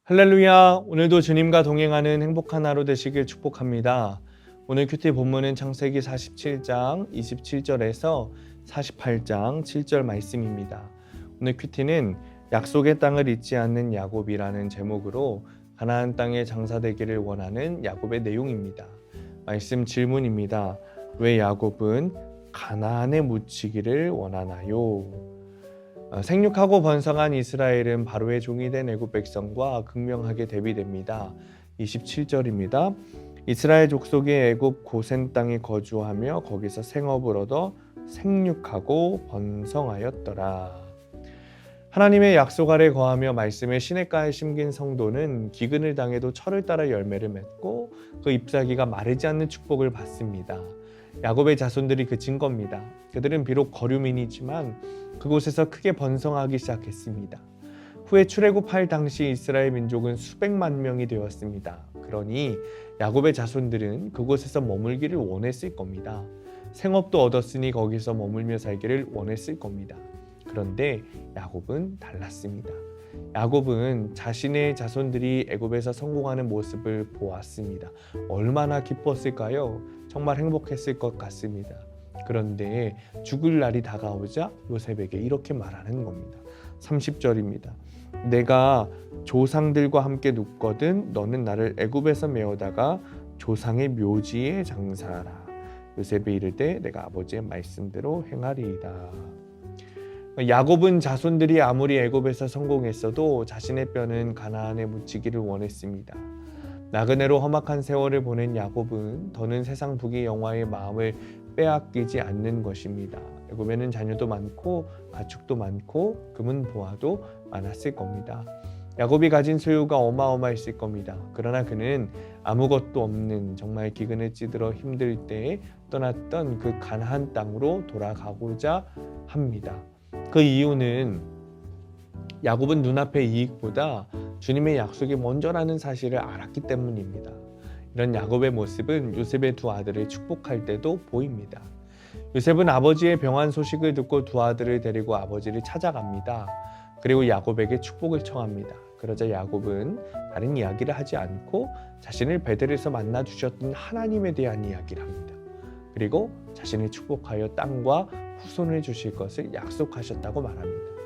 할렐루야! 오늘도 주님과 동행하는 행복한 하루 되시길 축복합니다. 오늘 큐티 본문은 창세기 47장 27절에서 48장 7절 말씀입니다. 오늘 큐티는 약속의 땅을 잊지 않는 야곱이라는 제목으로 가나안 땅에 장사되기를 원하는 야곱의 내용입니다. 말씀 질문입니다. 왜 야곱은 가나안에 묻히기를 원하나요? 생육하고 번성한 이스라엘은 바로의 종이 된 애굽 백성과 극명하게 대비됩니다. 27절입니다. 이스라엘 족속이 애굽 고센 땅에 거주하며 거기서 생업을 얻어 생육하고 번성하였더라. 하나님의 약속 아래 거하며 말씀의 시냇가에 심긴 성도는 기근을 당해도 철을 따라 열매를 맺고 그 잎사귀가 마르지 않는 축복을 받습니다. 야곱의 자손들이 그 증거입니다. 그들은 비록 거류민이지만 그곳에서 크게 번성하기 시작했습니다. 후에 출애굽할 당시 이스라엘 민족은 수백만 명이 되었습니다. 그러니 야곱의 자손들은 그곳에서 머물기를 원했을 겁니다. 생업도 얻었으니 거기서 머물며 살기를 원했을 겁니다. 그런데 야곱은 달랐습니다. 야곱은 자신의 자손들이 애굽에서 성공하는 모습을 보았습니다. 얼마나 기뻤을까요? 정말 행복했을 것 같습니다. 그런데 죽을 날이 다가오자 요셉에게 이렇게 말하는 겁니다. 30절입니다. 내가 조상들과 함께 눕거든 너는 나를 애굽에서 메어다가 조상의 묘지에 장사하라. 요셉이 이르되 내가 아버지의 말씀대로 행하리이다. 야곱은 자손들이 아무리 애굽에서 성공했어도 자신의 뼈는 가나안에 묻히기를 원했습니다. 나그네로 험악한 세월을 보낸 야곱은 더는 세상 부귀 영화의 마음을 빼앗기지 않는 것입니다. 애굽에는 자녀도 많고 가축도 많고 금은 보화도 많았을 겁니다. 야곱이 가진 소유가 어마어마했을 겁니다. 그러나 그는 아무것도 없는 정말 기근을 찌들어 힘들 때에 떠났던 그 가나안 땅으로 돌아가고자 합니다. 그 이유는 야곱은 눈앞의 이익보다 주님의 약속이 먼저라는 사실을 알았기 때문입니다. 이런 야곱의 모습은 요셉의 두 아들을 축복할 때도 보입니다. 요셉은 아버지의 병환 소식을 듣고 두 아들을 데리고 아버지를 찾아갑니다. 그리고 야곱에게 축복을 청합니다. 그러자 야곱은 다른 이야기를 하지 않고 자신을 베델에서 만나 주셨던 하나님에 대한 이야기를 합니다. 그리고 자신을 축복하여 땅과 후손을 주실 것을 약속하셨다고 말합니다.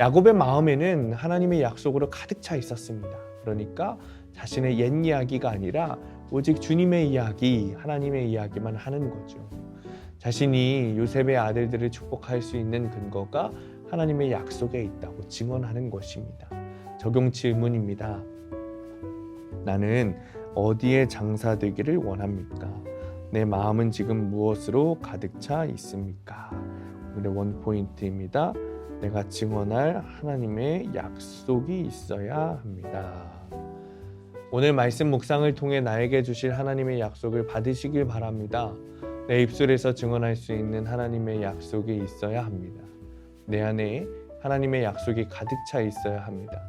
야곱의 마음에는 하나님의 약속으로 가득 차 있었습니다. 그러니까 자신의 옛 이야기가 아니라 오직 주님의 이야기, 하나님의 이야기만 하는 거죠. 자신이 요셉의 아들들을 축복할 수 있는 근거가 하나님의 약속에 있다고 증언하는 것입니다. 적용 질문입니다. 나는 어디에 장사되기를 원합니까? 내 마음은 지금 무엇으로 가득 차 있습니까? 오늘의 원포인트입니다. 내가 증언할 하나님의 약속이 있어야 합니다. 오늘 말씀 묵상을 통해 나에게 주실 하나님의 약속을 받으시길 바랍니다. 내 입술에서 증언할 수 있는 하나님의 약속이 있어야 합니다. 내 안에 하나님의 약속이 가득 차 있어야 합니다.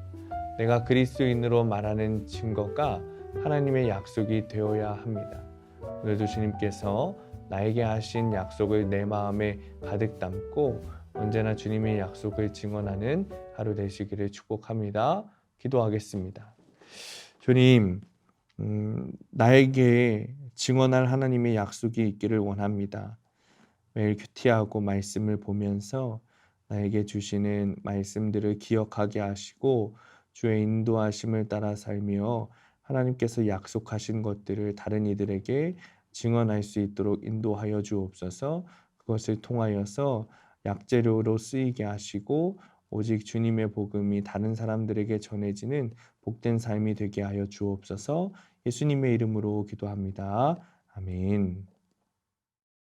내가 그리스도인으로 말하는 증거가 하나님의 약속이 되어야 합니다. 오늘도 주님께서 나에게 하신 약속을 내 마음에 가득 담고 언제나 주님의 약속을 증언하는 하루 되시기를 축복합니다. 기도하겠습니다. 주님, 나에게 증언할 하나님의 약속이 있기를 원합니다. 매일 큐티하고 말씀을 보면서 나에게 주시는 말씀들을 기억하게 하시고 주의 인도하심을 따라 살며 하나님께서 약속하신 것들을 다른 이들에게 증언할 수 있도록 인도하여 주옵소서. 그것을 통하여서 약재료로 쓰이게 하시고 오직 주님의 복음이 다른 사람들에게 전해지는 복된 삶이 되게 하여 주옵소서. 예수님의 이름으로 기도합니다. 아멘.